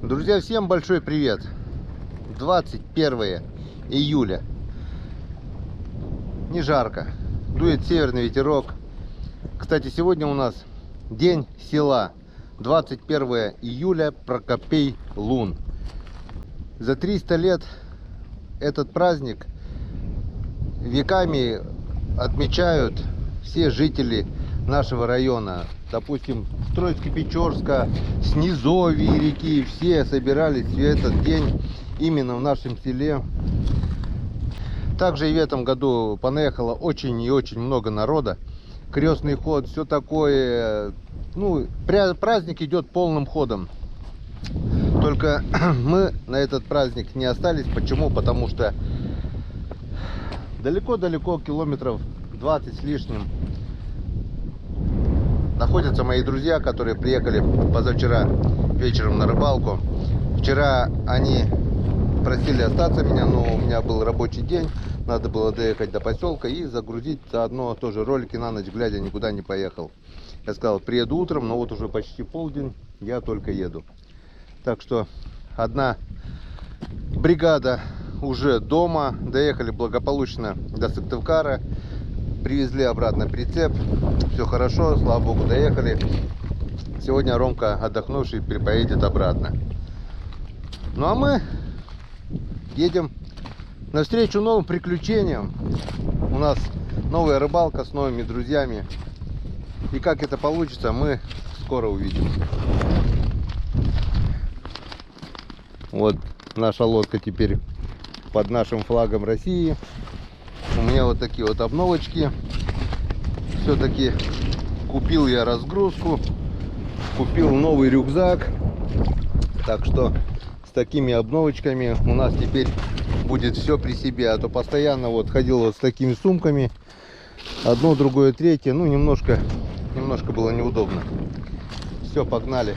Друзья, всем большой привет! 21 июля. Не жарко, дует северный ветерок. Кстати, сегодня у нас день села. 21 июля, Прокопей Лун. За 300 лет этот праздник веками отмечают все жители нашего района. Допустим, с Троицко-Печорска, с низовья реки, все собирались в этот день именно в нашем селе. Также и в этом году понаехало очень и очень много народа. Крестный ход, все такое. Ну, праздник идет полным ходом. Только мы на этот праздник не остались. Почему? Потому что далеко-далеко, километров 20 с лишним, находятся мои друзья, которые приехали позавчера вечером на рыбалку. Вчера они просили остаться меня, но у меня был рабочий день. Надо было доехать до поселка и загрузить заодно тоже ролики на ночь глядя, никуда не поехал. Я сказал, приеду утром, но вот уже почти полдень, я только еду. Так что одна бригада уже дома, доехали благополучно до Сыктывкара. Привезли обратно прицеп, все хорошо, слава богу, доехали. Сегодня Ромка, отдохнувший, поедет обратно. Ну а мы едем навстречу новым приключениям. У нас новая рыбалка с новыми друзьями. И как это получится, мы скоро увидим. Вот наша лодка теперь под нашим флагом России. У меня вот такие вот обновочки. Все-таки купил я разгрузку, купил новый рюкзак. Так что с такими обновочками у нас теперь будет все при себе. А то постоянно вот ходил вот с такими сумками. Одно, другое, третье. Ну, немножко было неудобно. Все, погнали.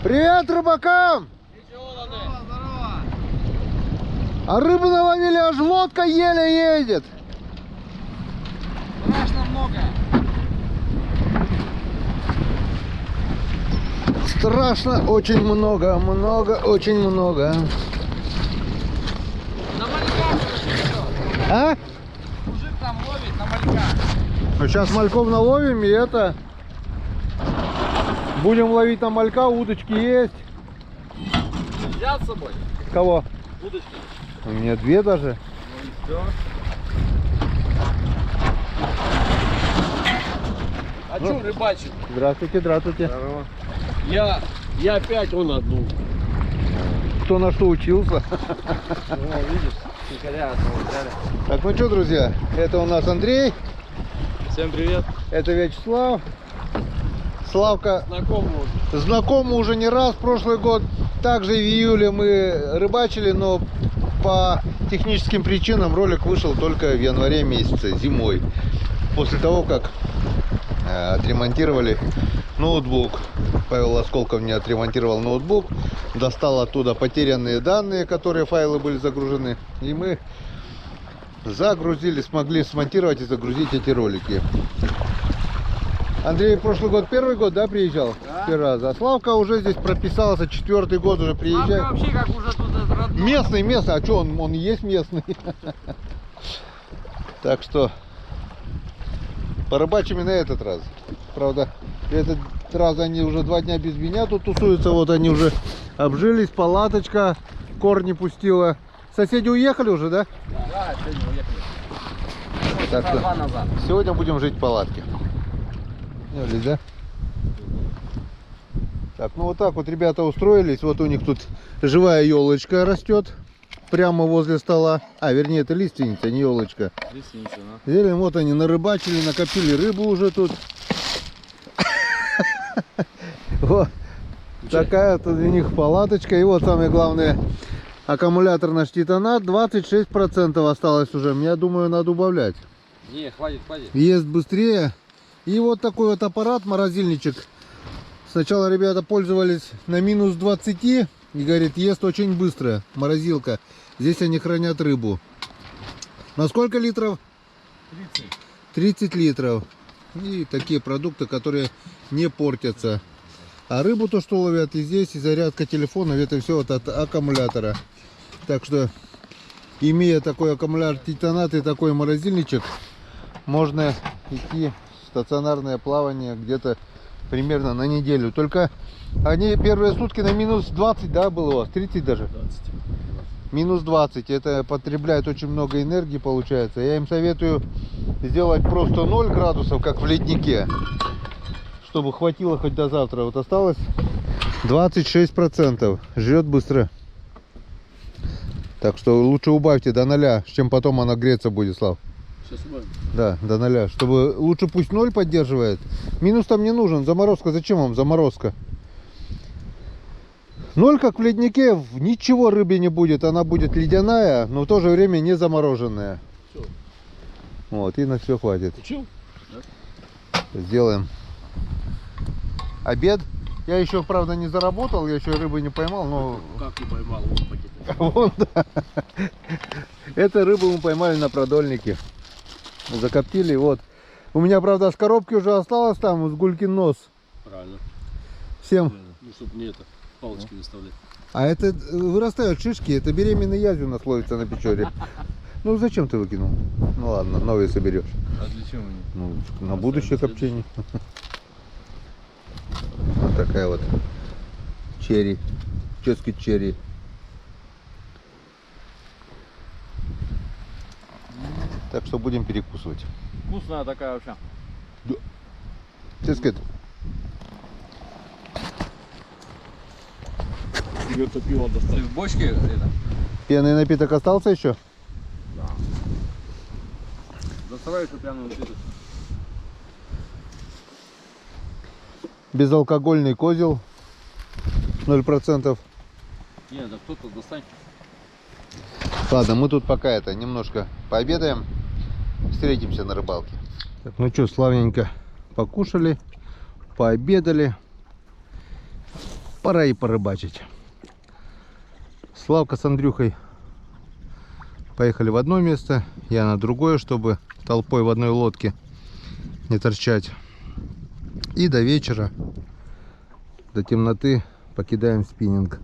Привет рыбакам! Здорово, здорово! А рыбу наловили, аж лодка еле едет. Страшно много. Страшно очень много, очень много. На мальках уже. А? Мужик там ловит на мальках. Ну, сейчас мальков наловим и это... Будем ловить на малька, удочки есть. Взял с собой? Кого? Удочки. У меня две даже. Ну и все. А Ну. что рыбачить? Здравствуйте, здравствуйте. Здорово. Я опять он одну. Кто на что учился? О, видишь, чикаря одного взяли. Так, ну что, друзья, это у нас Андрей, Всем привет. это Вячеслав. Славка Знакомый уже. знакомы уже не раз. Прошлый год также в июле мы рыбачили, но по техническим причинам ролик вышел только в январе месяце, зимой. После того, как отремонтировали ноутбук. Павел Осколков мне отремонтировал ноутбук, достал оттуда потерянные данные, которые файлы были загружены, и мы загрузили, смогли смонтировать и загрузить эти ролики. Андрей прошлый год, первый год, да, приезжал? Да. Первый раз. А Славка уже здесь прописался, 4-й год уже приезжает. Славка вообще как уже тут родной. Местный, а что, он и есть местный. Так что порыбачим и на этот раз. Правда, этот раз они уже 2 дня без меня тут тусуются. Вот они уже обжились, палаточка корни пустила. Соседи уехали уже, да? Да, сегодня уехали. Так что 2 назад. сегодня будем жить в палатке. Поняли, да? Так, ну вот так вот ребята устроились. Вот у них тут живая елочка растет прямо возле стола. А, вернее, это лиственница, не елочка. Лестница, Зелень, вот они нарыбачили, накопили рыбу уже тут. Вот такая тут у них палаточка. И вот самое главное, аккумулятор наш Титанат 26% осталось уже. Я думаю, надо убавлять. Не, хватит. Ест быстрее. И вот такой вот аппарат, морозильничек. Сначала ребята пользовались на минус 20 и говорит, ест очень быстро. Морозилка. Здесь они хранят рыбу. На сколько литров? 30. 30 литров. И такие продукты, которые не портятся. А рыбу то, что ловят и здесь, и зарядка телефона, это все вот от аккумулятора. Так что, имея такой аккумулятор Титанат и такой морозильничек, можно идти в стационарное плавание где-то примерно на неделю. Только они первые сутки на минус 20, да, было у вас? 30 даже? 20. Минус 20. Это потребляет очень много энергии, получается. Я им советую сделать просто 0 градусов, как в леднике, чтобы хватило хоть до завтра. Вот осталось 26%. Жрет быстро. Так что лучше убавьте до 0, чем потом она греться будет, Слав. Сейчас убавим. Да, до 0. Чтобы лучше пусть 0 поддерживает. Минус там не нужен. Заморозка. Зачем вам заморозка? 0, как в леднике, ничего рыбе не будет. Она будет ледяная, но в то же время не замороженная. Всё. Вот, и на все хватит. Учил? Сделаем обед. Я еще, правда, не заработал, я еще рыбы не поймал, но... Как не поймал? Вот пакет. Вон, да. Это рыбу мы поймали на продольнике. Закоптили, вот. У меня, правда, с коробки уже осталось там, с гулькин нос. Правильно. Всем. Ну, чтобы не это, палочки выставлять. А это вырастают шишки, это беременный язь у нас ловится на Печоре. Ну зачем ты выкинул? Ну ладно, новые соберешь. А для чего они? Ну, на будущее копчение. Вот такая вот черри. Ческий черри. Так что будем перекусывать. Вкусная такая вообще. Ческет. Тебе это пиво достать. Ты в бочке это? Пенный напиток остался еще? Да. Доставай еще пьяную напиток. Безалкогольный козел. 0%. Нет, да кто-то достань. Ладно, мы тут пока это немножко пообедаем. Встретимся на рыбалке. Так, ну что, славненько покушали, пообедали. Пора и порыбачить. Славка с Андрюхой поехали в одно место, я на другое, чтобы толпой в одной лодке не торчать. И до вечера, до темноты покидаем спиннинг.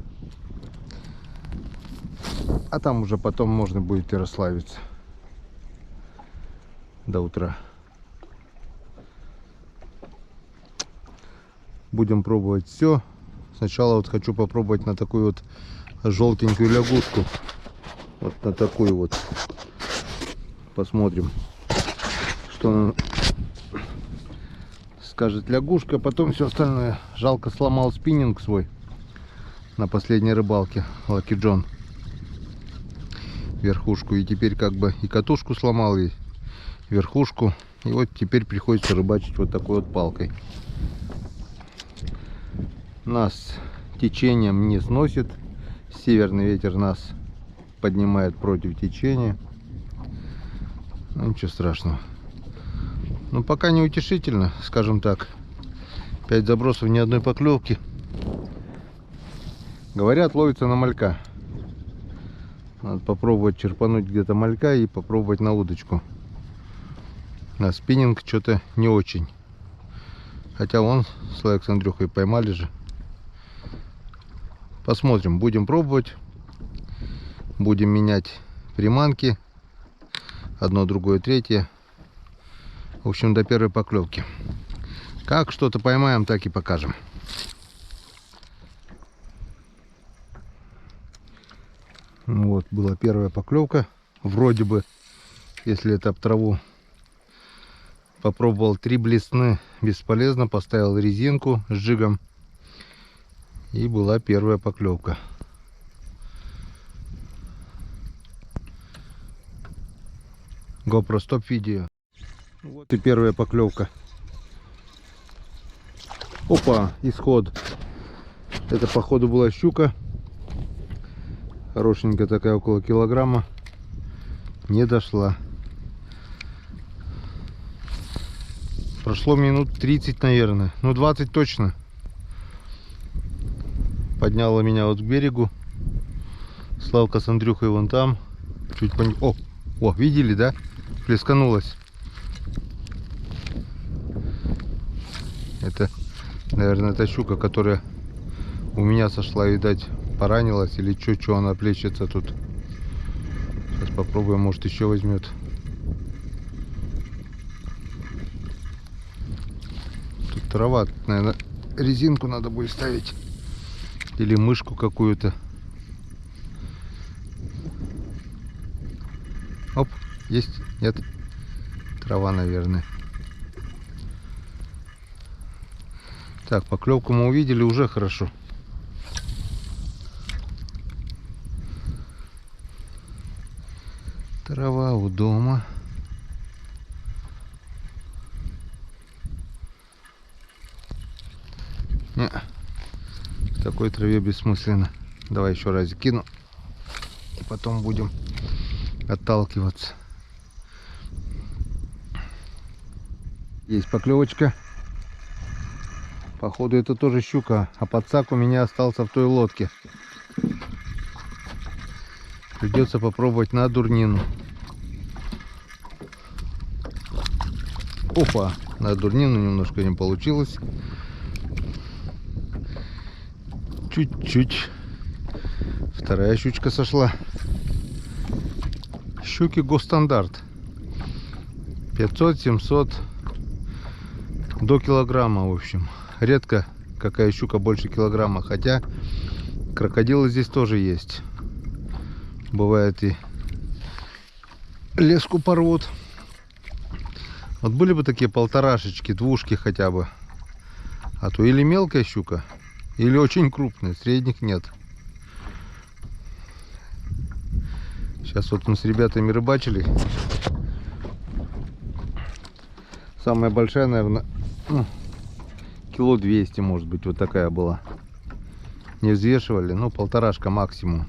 А там уже потом можно будет и расслабиться до утра. Будем пробовать все. Сначала вот хочу попробовать на такую вот желтенькую лягушку. Вот на такую вот. Посмотрим, что она скажет лягушка. Потом все остальное. Жалко, сломал спиннинг свой на последней рыбалке. Lucky John. Верхушку. И теперь как бы и катушку сломал, и верхушку. И вот теперь приходится рыбачить вот такой вот палкой. Нас течением не сносит. Северный ветер нас поднимает против течения. Ну, ничего страшного. Но пока не утешительно, скажем так. 5 забросов, ни одной поклевки. Говорят, ловится на малька. Надо попробовать черпануть где-то малька и попробовать на удочку. На спиннинг что-то не очень. Хотя вон Славик с Андрюхой поймали же. Посмотрим, будем пробовать. Будем менять приманки. Одно, другое, третье. В общем, до первой поклевки. Как что-то поймаем, так и покажем. Ну вот, была первая поклевка. Вроде бы, если это об траву. Попробовал 3 блесны. Бесполезно. Поставил резинку с джигом. И была первая поклевка. GoPro стоп видео. Вот и первая поклевка. Опа, исход. Это походу была щука. Хорошенькая такая, около килограмма. Не дошла. Прошло минут 30, наверное. Ну, 20 точно. Подняла меня вот к берегу. Славка с Андрюхой вон там. Чуть по... О, видели, да? Плесканулась. Это, наверное, та щука, которая у меня сошла, видать, поранилась или что она плещется тут. Сейчас попробуем, может, еще возьмет. Тут трава, наверное, резинку надо будет ставить. Или мышку какую-то. Оп, есть? Нет? Трава, наверное. Так, поклевку мы увидели, уже хорошо. Трава у дома. Не, в такой траве бессмысленно. Давай еще раз кину. И потом будем отталкиваться. Есть поклевочка. Походу это тоже щука. А подсак у меня остался в той лодке. Придется попробовать на дурнину. Опа, на дурнину немножко не получилось. Чуть-чуть. Вторая щучка сошла. Щуки госстандарт. 500-700 до килограмма, в общем. Редко какая щука больше килограмма. Хотя крокодилы здесь тоже есть. Бывает и леску порвут. Вот были бы такие полторашечки, двушки хотя бы. А то или мелкая щука, или очень крупная. Средних нет. Сейчас вот мы с ребятами рыбачили. Самая большая, наверное, кило 200, может быть, вот такая была. Не взвешивали, ну, полторашка максимум.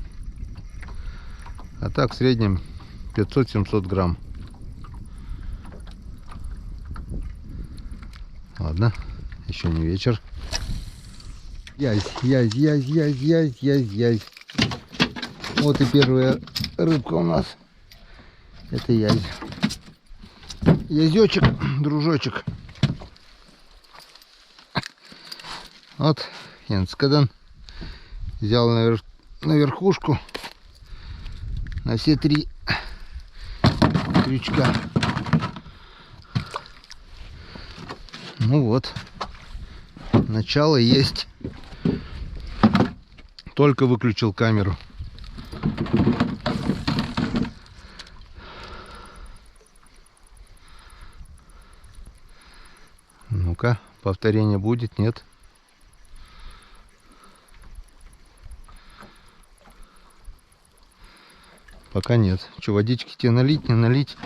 А так в среднем 500-700 грамм. Ладно, еще не вечер. Язь. Вот и первая рыбка у нас. Это язь. Язечек, дружочек. Вот, Янскадан взял на верхушку на все 3 крючка. Ну вот, Начало есть. Только выключил камеру. Ну-ка, повторение будет, нет? Пока нет. Что, водички тебе налить, не налить?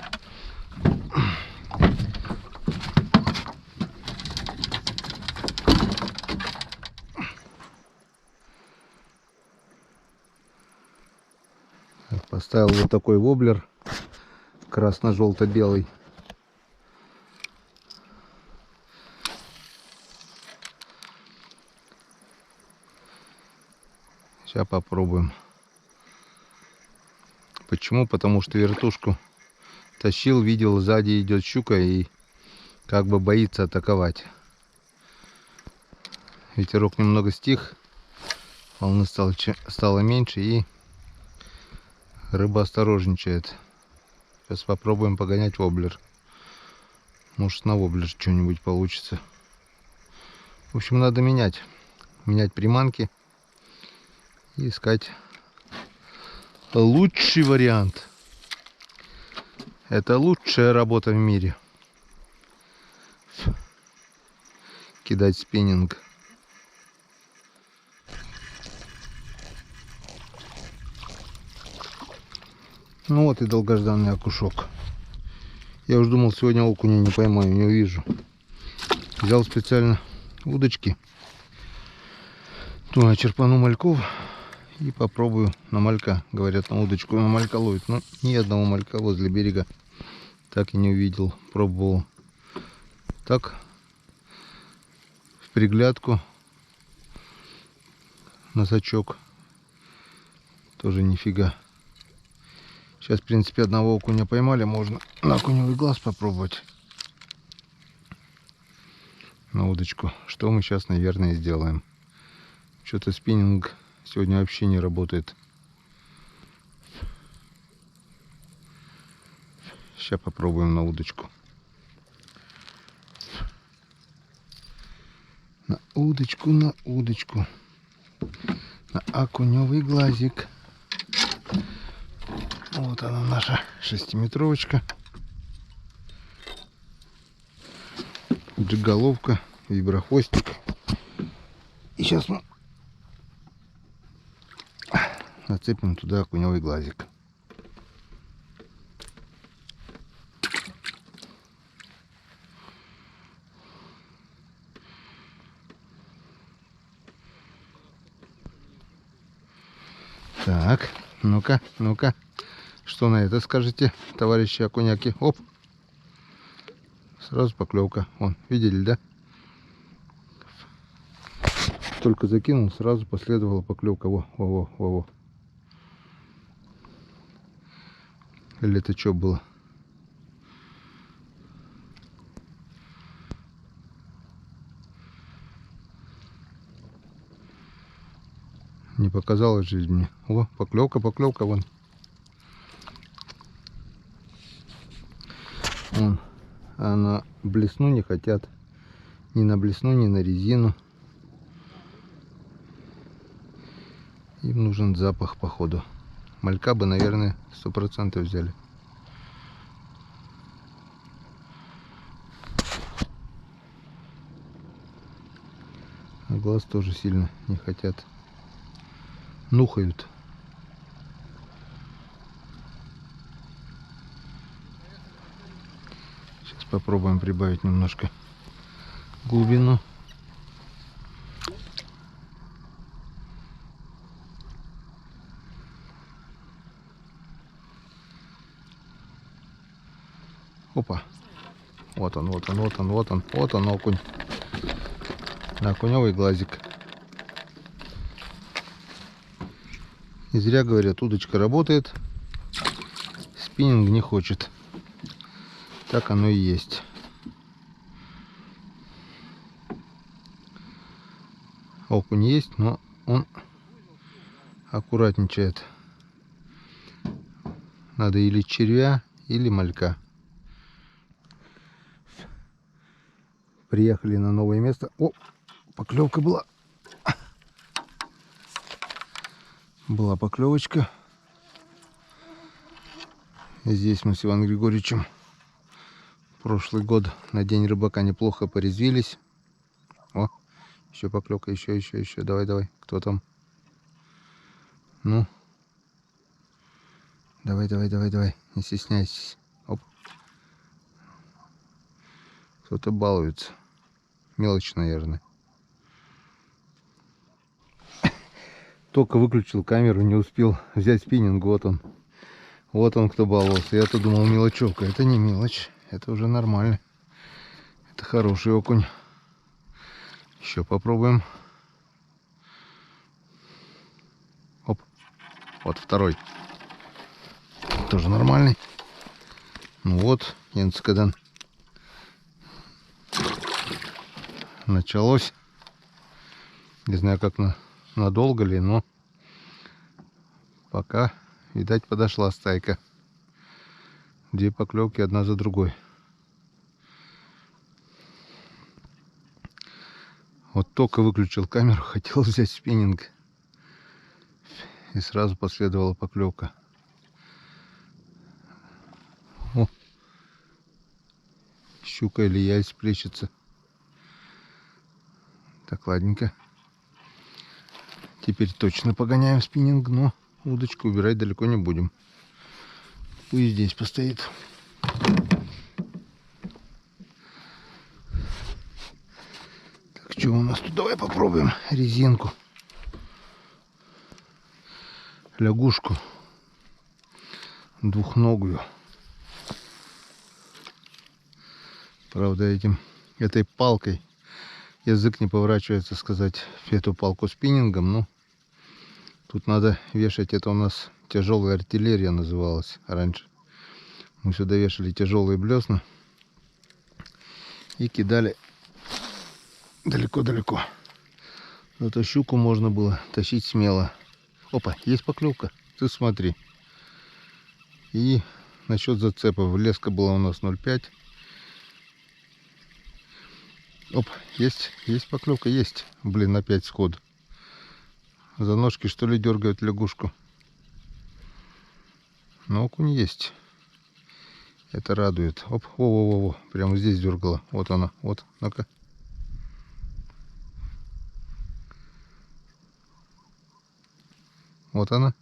Поставил вот такой воблер красно-желто-белый. Сейчас попробуем. Почему? Потому что вертушку тащил, видел, сзади идет щука и как бы боится атаковать. Ветерок немного стих, волны стало меньше и рыба осторожничает. Сейчас попробуем погонять воблер. Может, на воблер что-нибудь получится. В общем, надо менять приманки и искать лучший вариант. Это лучшая работа в мире. Кидать спиннинг. Ну вот и долгожданный окушок. Я уж думал, сегодня окуня не поймаю, не увижу. Взял специально удочки. Туда черпану мальков и попробую на малька. Говорят, на удочку на малька ловит. Но ни одного малька возле берега так и не увидел. Пробовал так, в приглядку, на сачок. Тоже нифига. Сейчас, в принципе, одного окуня поймали. Можно на окуневый глаз попробовать. На удочку. Что мы сейчас, наверное, сделаем. Что-то спиннинг сегодня вообще не работает. Сейчас попробуем на удочку. На удочку, на удочку. На окуневый глазик. Вот она, наша шестиметровочка. Джиголовка, виброхвостик. И сейчас мы нацепим туда окуневый глазик. Так, ну-ка, ну-ка. Что на это скажете, товарищи окуняки? Оп! Сразу поклевка. Вон, видели, да? Только закинул, сразу последовала поклевка. Во. Или это что было? Не показалась жизнь мне. О, поклевка, вон. Вон. А на блесну не хотят. Ни на блесну, ни на резину. Им нужен запах, походу. Малька бы, наверное, 100% взяли. А глаз тоже сильно не хотят. Нюхают. Сейчас попробуем прибавить немножко глубину. Опа. Вот он окунь. На окуневый глазик. И зря говорят, удочка работает, спиннинг не хочет. Так оно и есть. Окунь есть, но он аккуратничает. Надо или червя, или малька. Приехали на новое место. О, поклевка была. Была поклевочка. Здесь мы с Иваном Григорьевичем прошлый год на День рыбака неплохо порезвились. О, еще поклевка, еще. Давай. Кто там? Ну. Давай. Не стесняйся. Оп. Кто-то балуется. Мелочь, наверное. Только выключил камеру, не успел взять спиннинг. Вот он кто баловался. Я-то думал мелочевка. Это не мелочь. Это уже нормально. Это хороший окунь. Еще попробуем. Оп. Вот второй. Тоже нормальный. Ну вот, Янцкадан. Началось. Не знаю, как надолго ли, но пока, видать, подошла стайка. 2 поклевки одна за другой. Вот только выключил камеру, хотел взять спиннинг. И сразу последовала поклевка. О, щука или яйц плещется. Так, ладненько. Теперь точно погоняем спиннинг, но удочку убирать далеко не будем. Пусть здесь постоит. Так, что у нас тут? Давай попробуем резинку. Лягушку. Двухногую. Правда, этой палкой язык не поворачивается сказать эту палку спиннингом, но тут надо вешать. Это у нас тяжелая артиллерия называлась раньше. Мы сюда вешали тяжелые блесна и кидали далеко-далеко. Зато щуку можно было тащить смело. Опа, есть поклевка. Ты смотри. И насчет зацепов. Леска была у нас 0,5. Оп, есть поклевка, есть. Блин, опять сход. За ножки, что ли, дергают лягушку. Но окунь есть. Это радует. Оп, во. Прямо здесь дергала. Вот она. Вот, ну-ка. Вот она.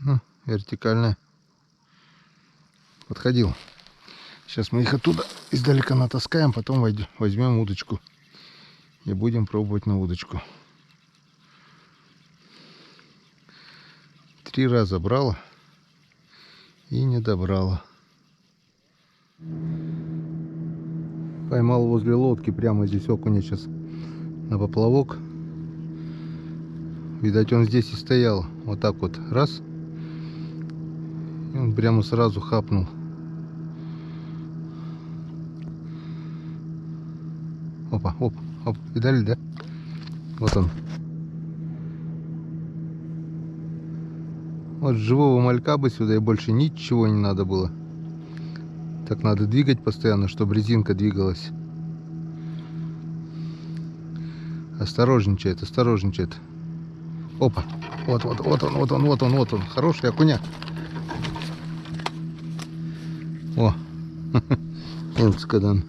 Ну, вертикальная. Подходил. Сейчас мы их оттуда издалека натаскаем, потом возьмем удочку и будем пробовать на удочку. 3 раза брала и не добрала. Поймал возле лодки прямо здесь окуня сейчас на поплавок. Видать, он здесь и стоял. Вот так вот. Раз. И он прямо сразу хапнул. Опа, оп. Видали, да? Вот он. Вот живого малька бы сюда, и больше ничего не надо было. Так надо двигать постоянно, чтобы резинка двигалась. Осторожничает. Опа. Вот он. Хороший окуня. О. Янцкадан.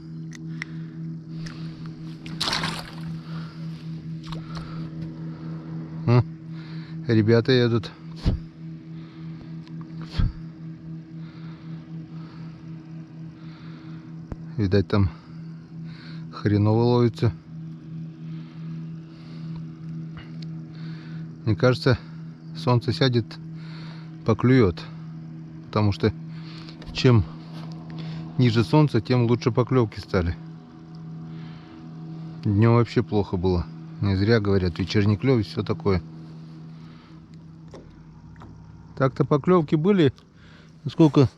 Ребята едут. Видать, там хреново ловится. Мне кажется, солнце сядет, поклюет. Потому что чем ниже солнца, тем лучше поклевки стали. Днем вообще плохо было. Не зря говорят, вечерний клев и все такое. Так-то поклевки были. Сколько?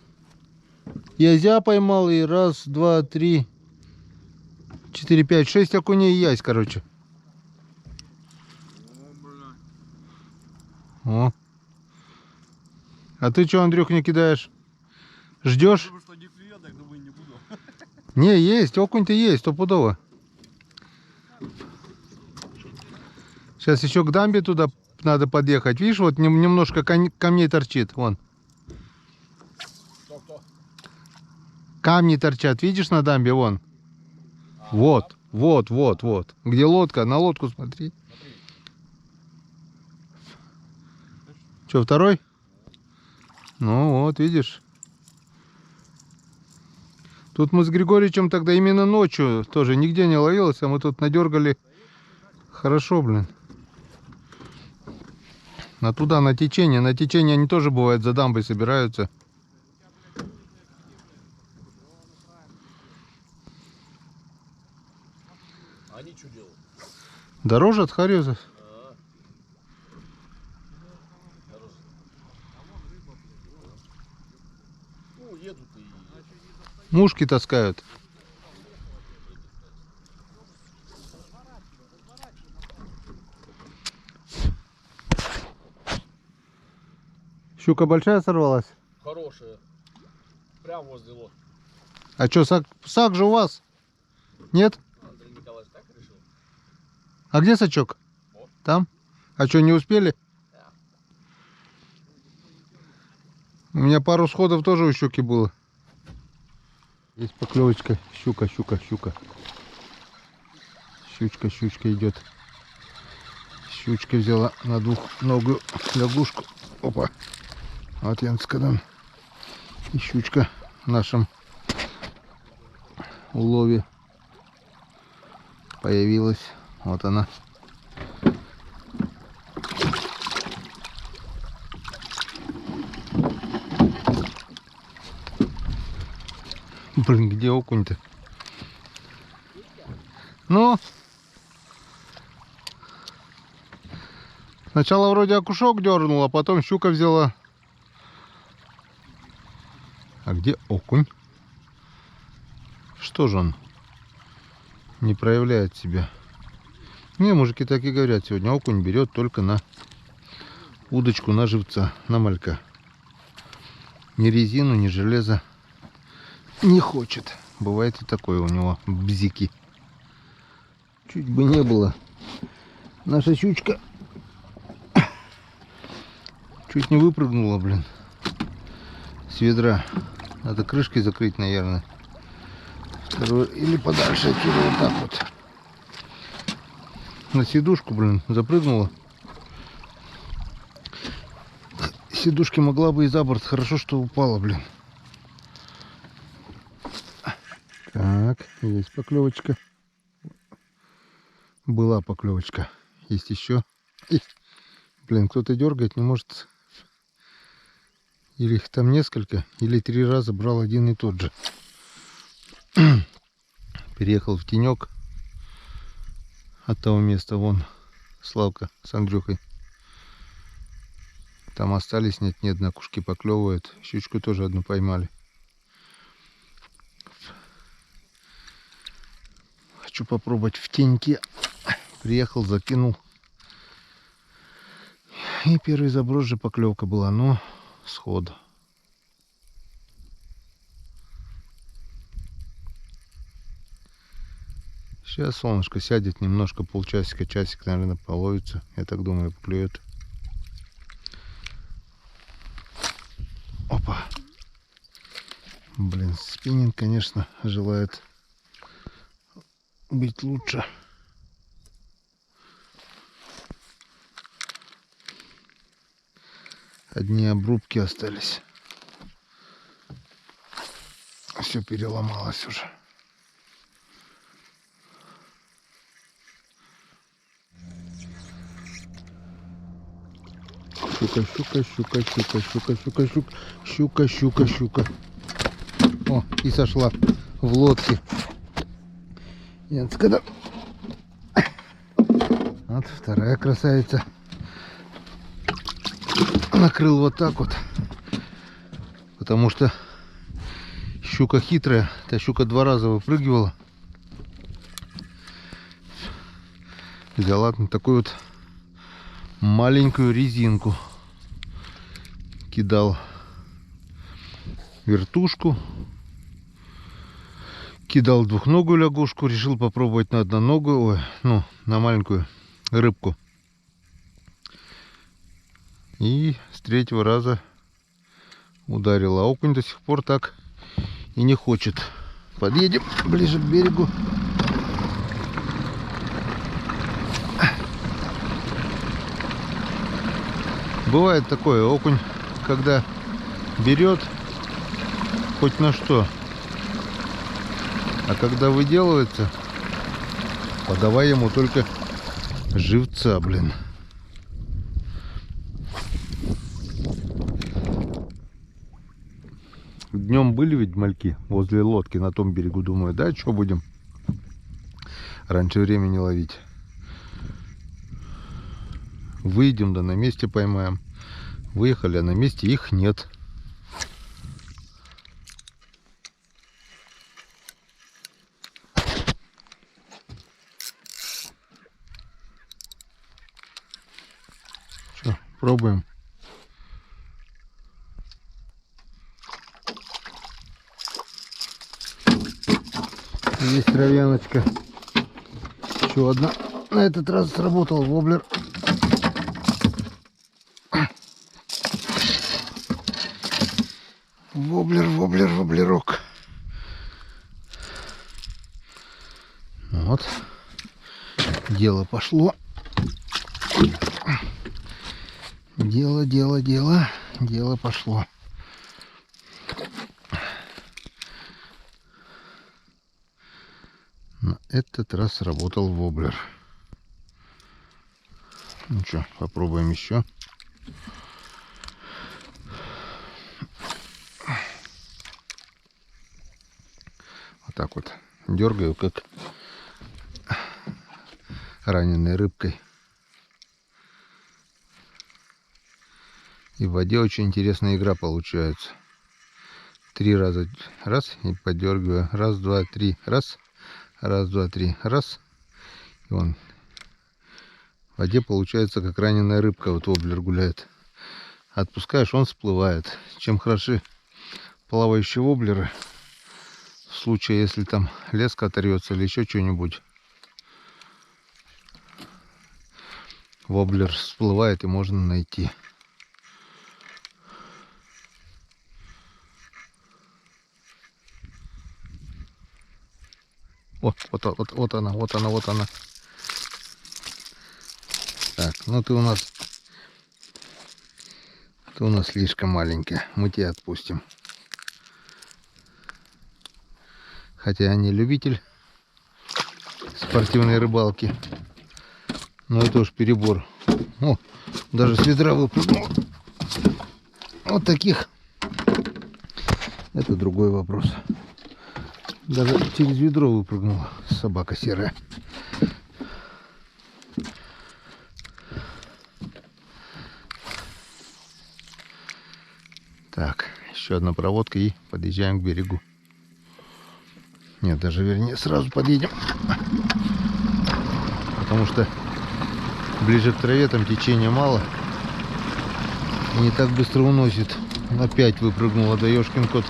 Язя поймал и 1, 2, 3, 4, 5, 6 окуней и ясь, короче. О. А ты что, Андрюх, не кидаешь? Ждешь? Не, есть, окунь-то есть, стопудово. Сейчас еще к дамбе туда надо подъехать. Видишь, вот немножко камней торчит. Вон. Кто? Камни торчат, видишь, на дамбе, вон. Вот, вот, вот, вот. Где лодка? На лодку смотри. Что, второй? Ну вот, видишь. Тут мы с Григорьевичем тогда именно ночью тоже нигде не ловилось, а мы тут надергали хорошо, блин. А туда на течение. На течение они тоже бывают за дамбой собираются. Они что делают? Дороже от Харьоза. Ну, едут и... Мушки таскают. Щука большая сорвалась? Хорошая. Прям возле лодки. А что, сак же у вас? Нет? Андрей Николаевич так решил? А где сачок? Вот. Там? А что, не успели? Да. У меня пару сходов тоже у щуки было. Есть поклевочка. Щука. Щучка идет. Щучка взяла на двухногую лягушку. Опа. Вот я скажу. И щучка в нашем улове появилась. Вот она. Блин, где окунь-то? Ну, сначала вроде окушок дернул, а потом щука взяла. А где окунь? Что же он не проявляет себя? Не, мужики так и говорят сегодня. Окунь берет только на удочку, на живца, на малька. Ни резину, ни железо не хочет. Бывает и такое у него, бзики. Чуть бы не было. Наша щучка чуть не выпрыгнула, блин, с ведра. Надо крышкой закрыть, наверное. Или подальше отсюда, вот так вот. На сидушку, блин, запрыгнула. Сидушки могла бы и за борт. Хорошо, что упала, блин. Так, есть поклевочка. Была поклевочка. Есть еще. Блин, кто-то дергает, не может. Или их там несколько, или 3 раза брал один и тот же. Переехал в тенек от того места. Вон Славка с Андрюхой. Там остались, нет, на кушки поклевывают. Щучку тоже одну поймали. Хочу попробовать в теньке. Приехал, закинул. И первый заброс же поклевка была, но сход. Сейчас солнышко сядет, немножко, полчасика, часик, наверное, половится. Я так думаю, поклюет. Опа. Блин, спиннинг, конечно, желает быть лучше. Одни обрубки остались. Все переломалось уже. Щука. О, и сошла в лодке. Янскада. Вот вторая красавица. Накрыл вот так вот. Потому что щука хитрая. Та щука 2 раза выпрыгивала. Взяла на такую вот маленькую резинку. Кидал вертушку. Кидал двухногую лягушку, решил попробовать на одноногую, ой, ну, на маленькую рыбку. И с третьего раза ударил. А окунь до сих пор так и не хочет. Подъедем ближе к берегу. Бывает такое, окунь, когда берет хоть на что, а когда выделывается, подавай ему только живца, блин. Днем были ведь мальки возле лодки на том берегу, думаю, да, что будем раньше времени ловить. Выйдем, да на месте поймаем. Выехали, а на месте их нет. Что, пробуем. Есть травяночка. Еще одна. На этот раз сработал воблер. Воблерок. Вот. Дело пошло. Дело пошло. На этот раз сработал воблер. Ну что, попробуем еще. Вот так вот дергаю, как раненой рыбкой. И в воде очень интересная игра получается. 3 раза. Раз, и подергиваю. Раз, два, три. Раз. Раз, два, три. Раз. И он в воде получается как раненая рыбка. Вот воблер гуляет. Отпускаешь, он всплывает. Чем хороши плавающие воблеры, в случае, если там леска оторвется или еще что-нибудь, воблер всплывает и можно найти. Вот она. Так, ну ты у нас слишком маленькая. Мы тебя отпустим. Хотя я не любитель спортивной рыбалки. Но это уж перебор. О, даже с ведра выпрыгнул. Вот таких. Это другой вопрос. Даже через ведро выпрыгнула собака серая. Так, еще одна проводка и подъезжаем к берегу. Нет, даже вернее сразу подъедем. Потому что ближе к траве там течения мало. И не так быстро уносит. Опять выпрыгнула, да ёшкин кот.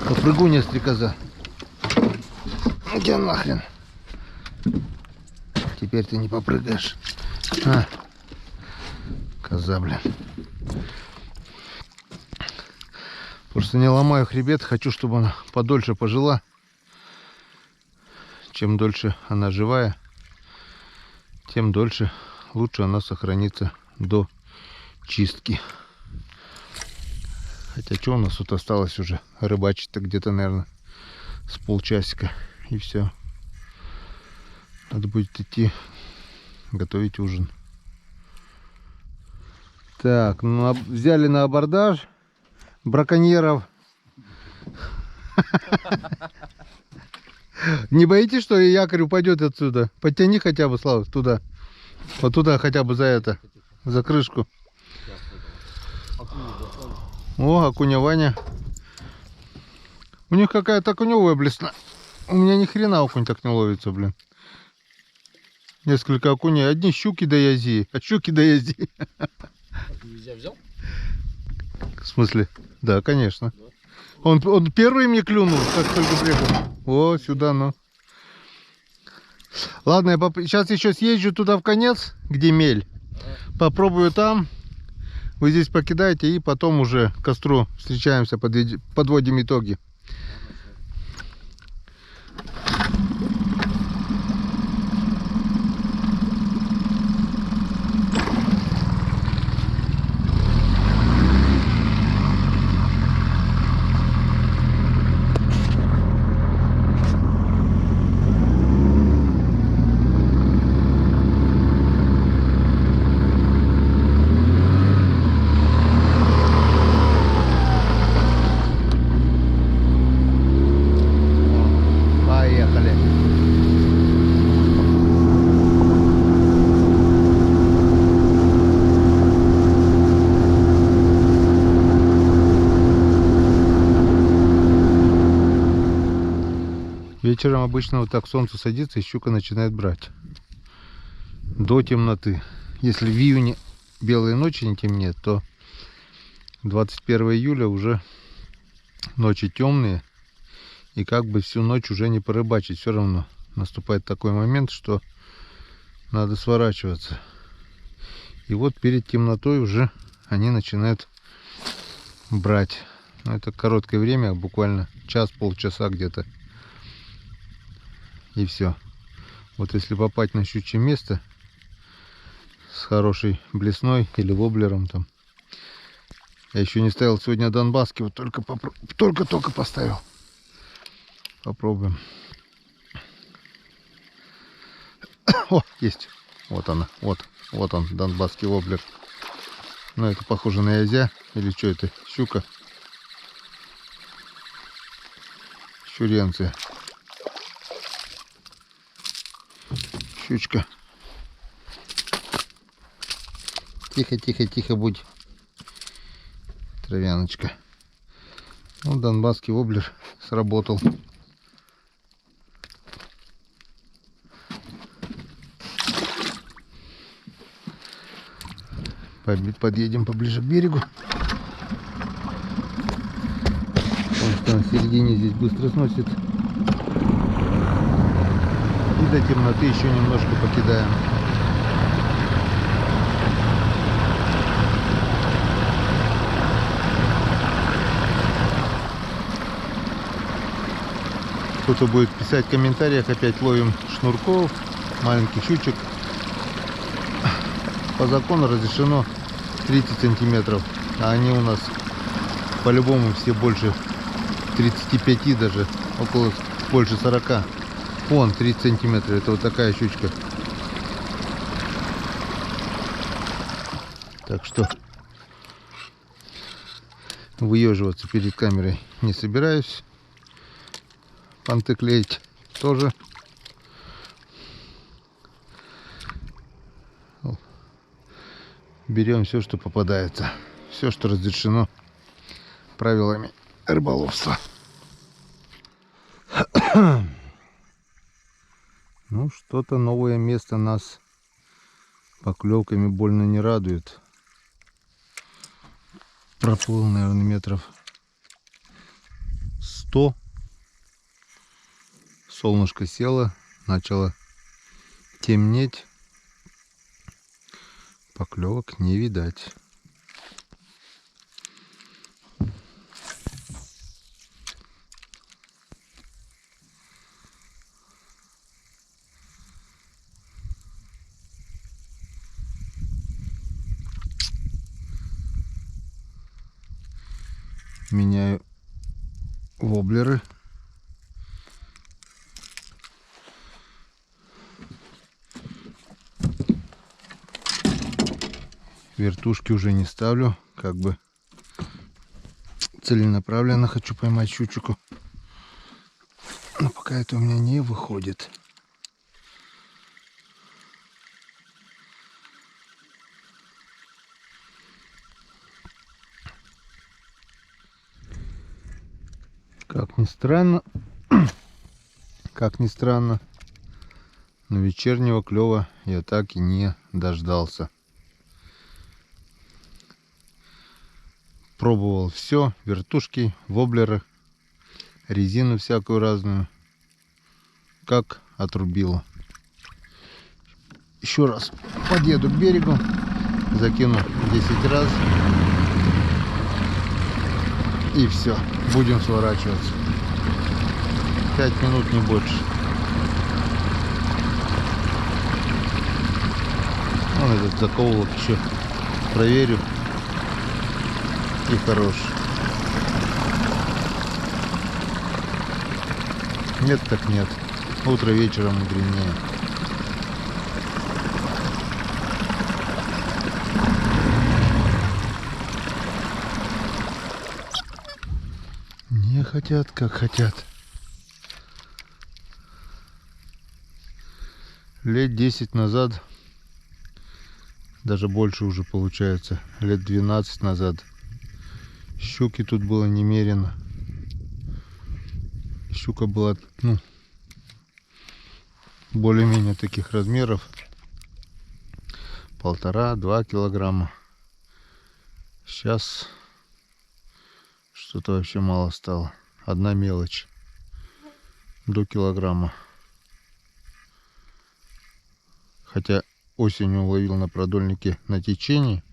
Попрыгунья, стрекоза. Иди нахрен. Теперь ты не попрыгаешь. Коза, блин. Просто не ломаю хребет. Хочу, чтобы она подольше пожила. Чем дольше она живая, тем дольше лучше она сохранится до чистки. Хотя что у нас тут осталось уже? Рыбачить-то где-то, наверное, с полчасика. И все. Надо будет идти готовить ужин. Так, ну, взяли на абордаж браконьеров. Не боитесь, что якорь упадет отсюда? Подтяни хотя бы, Слава, туда. Вот туда хотя бы за это. За крышку. О, окуня Ваня. У них какая-то окуневая блесна. У меня ни хрена окунь так не ловится, блин. Несколько окуней. Одни щуки да язи. А щуки да язи. Ты везде взял? В смысле? Да, конечно. Он первый мне клюнул, как только приехал. О, сюда, ну. Ладно, я сейчас еще съезжу туда в конец, где мель. Попробую там. Вы здесь покидаете и потом уже к костру встречаемся, подводим итоги. Поехали. Вечером обычно вот так солнце садится и щука начинает брать. До темноты. Если в июне белые ночи не темнеет, то 21 июля уже ночи темные. И как бы всю ночь уже не порыбачить. Все равно наступает такой момент, что надо сворачиваться. И вот перед темнотой уже они начинают брать. Но это короткое время, буквально час-полчаса где-то. И все. Вот если попасть на щучье место с хорошей блесной или воблером там. Я еще не ставил сегодня донбасский, вот только поставил. Попробуем. О, есть. Вот она. Вот он, донбасский воблер. Ну, это похоже на язя. Или что это? Щука. Щуренция. Щучка. Тихо, тихо, тихо будь. Травяночка. Ну, донбасский воблер сработал. Подъедем поближе к берегу. Потому что на середине здесь быстро сносит. И до темноты еще немножко покидаем. Кто-то будет писать в комментариях, опять ловим шнурков, маленьких щучек. По закону разрешено 30 сантиметров, а они у нас по-любому все больше 35, даже около больше 40. Вон 30 сантиметров, это вот такая щучка. Так что выеживаться перед камерой не собираюсь. Понты клеить тоже. Берем все, что попадается. Все, что разрешено правилами рыболовства. Ну, что-то новое место нас поклевками больно не радует. Проплыл, наверное, метров 100. Солнышко село, начало темнеть. Поклевок не видать. Меняю воблеры. Вертушки уже не ставлю, как бы целенаправленно хочу поймать щучку. Но пока это у меня не выходит. Как ни странно, но вечернего клёва я так и не дождался. Попробовал все. Вертушки, воблеры, резину всякую разную. Как отрубило. Еще раз подъеду к берегу. Закину 10 раз. И все. Будем сворачиваться. 5 минут, не больше. Вон этот закоулок еще проверю. И хорош. Нет так нет. Утро вечером мудренее. Не хотят, как хотят. Лет 10 назад, даже больше уже получается, лет 12 назад, щуки тут было немерено. Щука была, ну, более-менее таких размеров, 1,5-2 килограмма. Сейчас что-то вообще мало стало. Одна мелочь до килограмма. Хотя осенью ловил на продольнике на течении.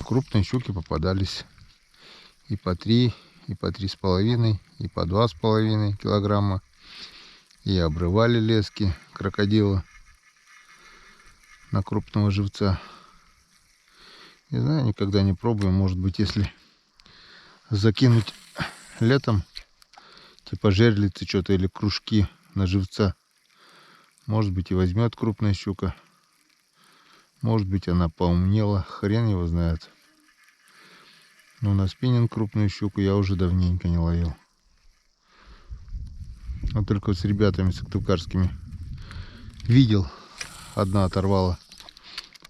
Крупные щуки попадались и по 3, и по 3,5, и по 2,5 килограмма. И обрывали лески крокодила на крупного живца. Не знаю, никогда не пробую. Может быть, если закинуть летом, типа жерлицы что-то или кружки на живца, может быть, и возьмет крупная щука. Может быть, она поумнела. Хрен его знает. Но на спиннинг крупную щуку я уже давненько не ловил. А только вот с ребятами сыктывкарскими видел. Одна оторвала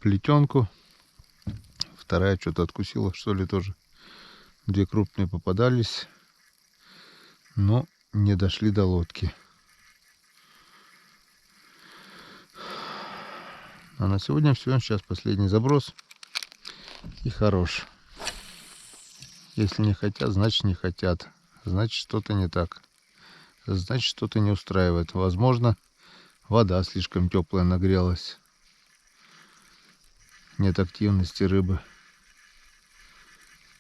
плетенку. Вторая что-то откусила, что ли, тоже. 2 крупные попадались. Но не дошли до лодки. А на сегодня все. Сейчас последний заброс. И хорош. Если не хотят, значит не хотят. Значит, что-то не так. Значит, что-то не устраивает. Возможно, вода слишком теплая нагрелась. Нет активности рыбы.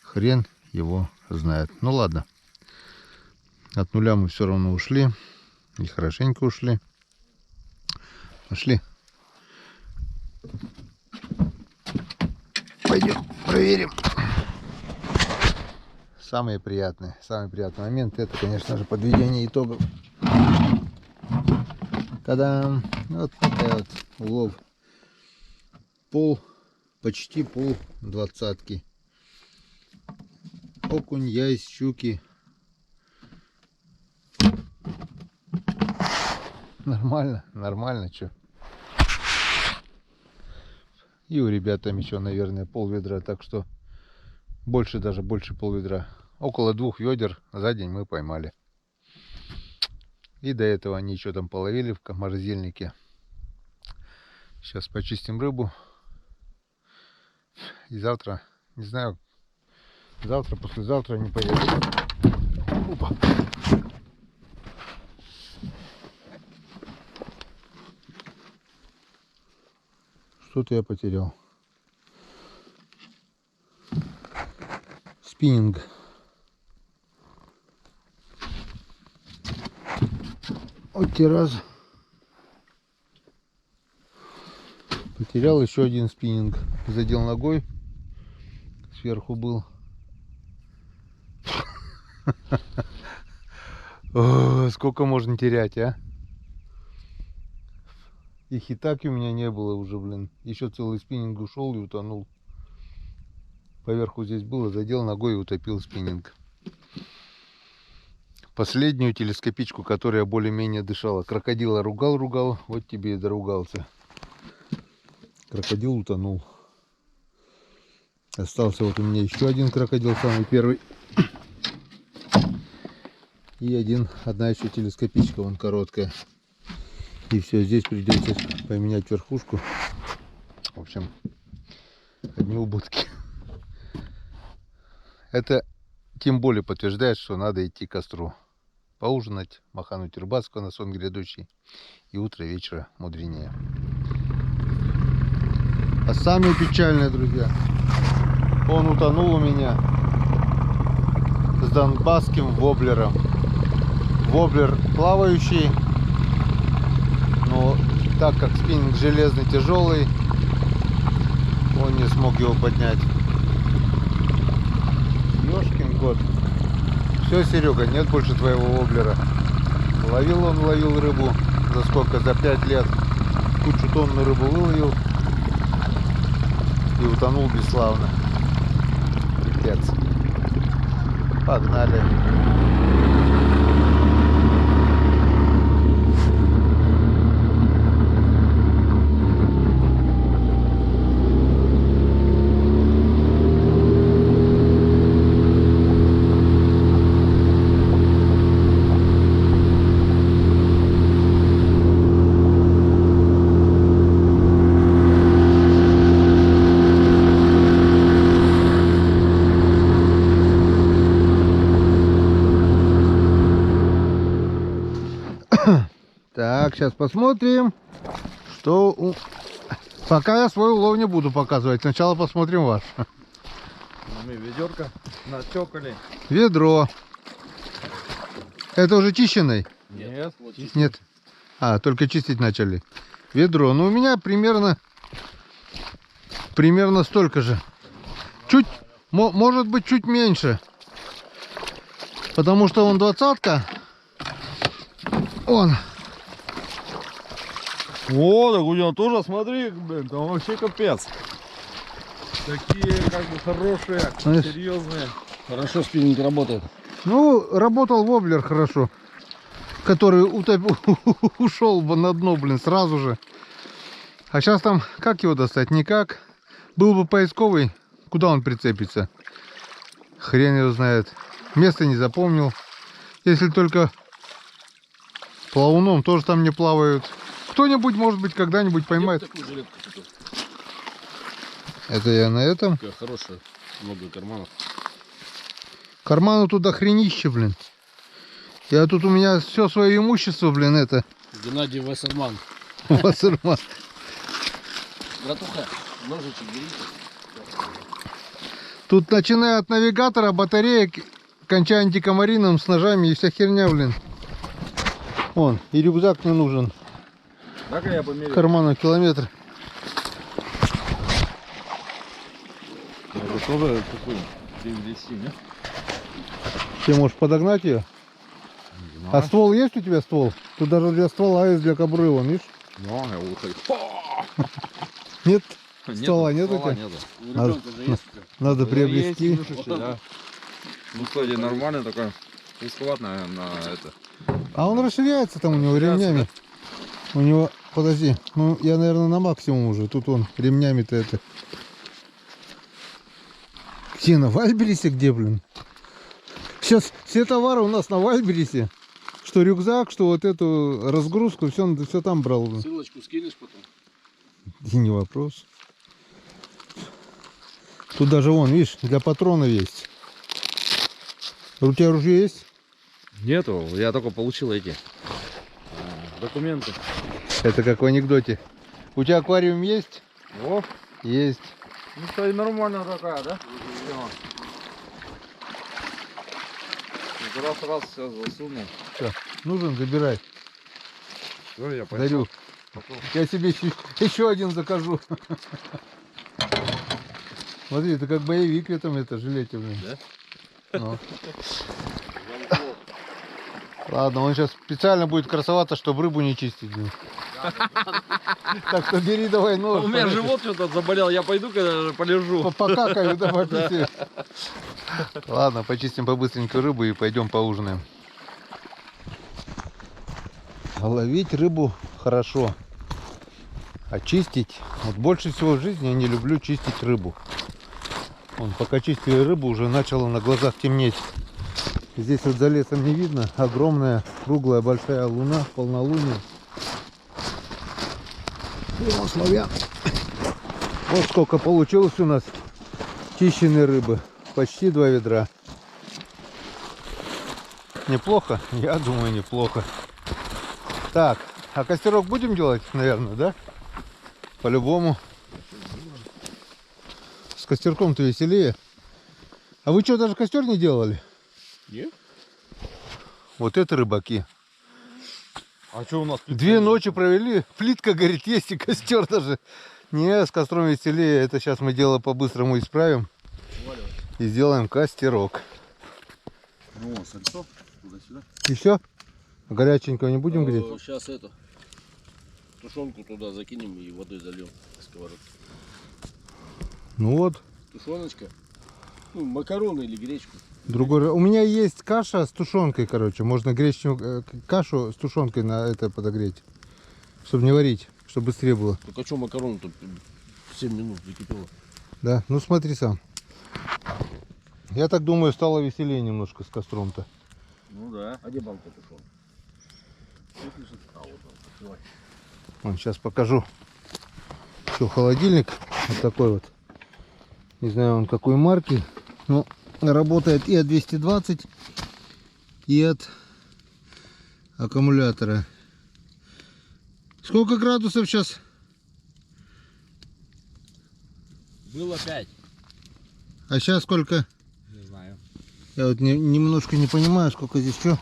Хрен его знает. Ну ладно. От нуля мы все равно ушли. И хорошенько ушли. Пошли. Пойдем проверим. Самый приятный момент — это, конечно же, подведение итогов. Та-дам! Вот такая вот улов. Почти пол 20-ки. Окунь, яйс, щуки. Нормально, что. И у ребят там еще, наверное, пол-ведра, так что больше пол-ведра. Около 2 ведер за день мы поймали. И до этого они еще там половили в морозильнике. Сейчас почистим рыбу. И завтра, не знаю, завтра, послезавтра они поедут. Опа. Что-то я потерял. Спиннинг. Вот раз. Потерял еще один спиннинг. Задел ногой. Сверху был. О, сколько можно терять, а? И хитаки у меня не было уже, блин. Еще целый спиннинг ушел и утонул. Поверху здесь было, задел ногой и утопил спиннинг. Последнюю телескопичку, которая более-менее дышала. Крокодила ругал, вот тебе и доругался. Крокодил утонул. Остался вот у меня еще один крокодил, самый первый. И одна еще телескопичка, вон короткая. И все, здесь придется поменять верхушку. В общем, одни убытки. Это тем более подтверждает, что надо идти к костру. Поужинать, махануть рыбацкого на сон грядущий. И утро вечера мудренее. А самое печальное, друзья, он утонул у меня с донбасским воблером. Воблер плавающий, но так как спиннинг железный, тяжелый, он не смог его поднять. Ёшкин кот. Все, Серега, нет больше твоего воблера. Ловил рыбу за сколько? За 5 лет. Кучу тонну рыбу выловил и утонул бесславно. Пипец. Погнали. Так, сейчас посмотрим, что... Пока я свой улов не буду показывать. Сначала посмотрим ваш. Мы ведерко натекали. Ведро. Это уже чищенный? Нет. Нет. А, только чистить начали. Ведро. Ну, у меня примерно столько же. Чуть, может быть, чуть меньше. Потому что он 20-ка. Он. О, так у него тоже, смотри, блин, там вообще капец. Такие как бы хорошие, Знаешь, серьезные. Хорошо спиннинг работает. ну, работал воблер хорошо. Который ушел бы на дно, блин, сразу же. А сейчас там, как его достать? Никак. Был бы поисковый, куда он прицепится? Хрен его знает. Место не запомнил. Если только плавуном, тоже там не плавают. Кто-нибудь, может быть, когда-нибудь поймает. Такую жилетку купил. Это я на этом. Такая хорошая. Много карманов. Карману туда хренище, блин. Я тут у меня все свое имущество, блин, это. Геннадий Вассерман. Вассерман. Братуха, ножичек берите. Тут начиная от навигатора, батареек, кончая антикомарином, с ножами и вся херня, блин. Вон, и рюкзак не нужен. Так я померил. Кармана километр. Это тоже такой 9,7, да? Ты можешь подогнать ее? А ствол есть у тебя ствол? Тут даже для ствола есть, для кобры, вон, видишь? Ну, я ухаю. Нет? Ствола нет у тебя? Нету. У ребенка же есть. Надо приобрести. Вот так вот. Ну, кстати, нормально такая. Рисковато, наверное, на это. А он расширяется там у него ремнями. У него, подожди, ну я, наверное, на максимум уже. Тут он ремнями-то это. Где, на Вальберисе где, блин? Сейчас все товары у нас на Вальберисе. Что рюкзак, что вот эту разгрузку, все там брал. Блин. Ссылочку скинешь потом. И не вопрос. Тут даже вон, видишь, для патронов есть. У тебя ружье есть? Нету, я только получил эти документы. Это как в анекдоте. У тебя аквариум есть? О, Есть. ну что, и нормально такая, да? Раз все засунул. Все, нужен, забирай. Все, я Дарю. Я себе еще один закажу. Смотри, это как боевик в этом это жилете, блин. Да? Ну. Ладно, он сейчас специально будет красоваться, чтобы рыбу не чистить, блин. Так что бери давай нож. У меня живот что-то заболел, я пойду, когда полежу. Покакаю, да, пописи. Ладно, почистим по-быстренько рыбу и пойдем поужинаем. Ловить рыбу хорошо. А чистить, вот больше всего в жизни я не люблю чистить рыбу. Вон, пока чистили рыбу, уже начало на глазах темнеть. Здесь вот за лесом не видно. Огромная, круглая, большая луна, полнолуние. О, славян. Вот сколько получилось у нас чищенной рыбы. Почти 2 ведра. Неплохо? Я думаю, неплохо. Так, а костерок будем делать, наверное, да? По-любому. С костерком-то веселее. А вы что, даже костер не делали? Нет? Вот это рыбаки. А что у нас? 2 ночи провели, плитка горит, есть и костер даже. Не, с костром веселее. Это сейчас мы дело по-быстрому исправим. И сделаем костерок. Ну, сальцо. Туда-сюда. И все? Горяченького не будем греть? Сейчас это. Тушенку туда закинем и водой зальем сковородку. Ну вот. Тушеночка. Ну, макароны или гречку. Другой. У меня есть каша с тушенкой, короче. Можно гречневую кашу с тушенкой на это подогреть. Чтобы не варить, чтобы быстрее было. Только а что макароны-то 7 минут закипело. Да, ну смотри сам. Я так думаю, стало веселее немножко с костром-то. Ну да. А где банка тушенки? А, вот он, открывай. Вон, сейчас покажу. Еще холодильник. Вот такой вот. Не знаю он какой марки. Но работает и от 220, и от аккумулятора. Сколько градусов сейчас? Было 5. А сейчас сколько? Не знаю. Я вот немножко не понимаю, сколько здесь что.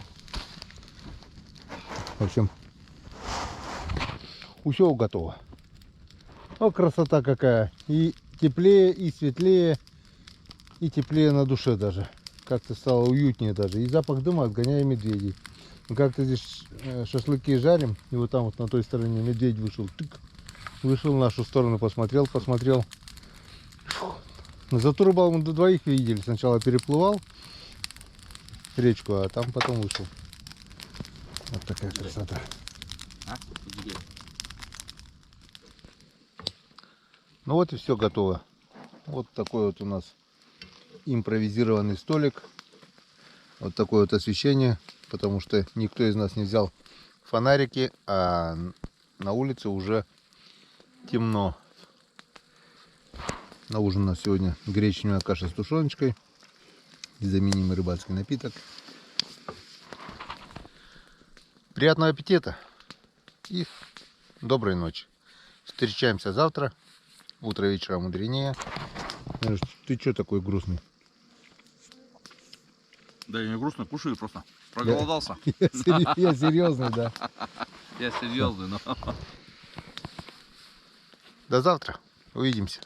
В общем, все готово. О, красота какая. И теплее, и светлее, и теплее на душе даже. Как-то стало уютнее даже. И запах дыма отгоняет медведей. Мы как-то здесь шашлыки жарим, и вот там вот на той стороне медведь вышел. Тык, вышел в нашу сторону, посмотрел. На зато рыбал мы до 2 видели. Сначала переплывал речку, а там потом вышел. Вот такая красота. А? Где? Ну вот и все готово. Вот такой вот у нас импровизированный столик. Вот такое вот освещение, потому что никто из нас не взял фонарики, а на улице уже темно. На ужин у нас сегодня гречневая каша с тушеночкой, незаменимый рыбацкий напиток. Приятного аппетита и доброй ночи. Встречаемся завтра. Утро вечера мудренее. Ты что такой грустный? Да, я не грустно, кушаю просто. Проголодался. Я серьезный, да. Я серьезный, но... До завтра. Увидимся.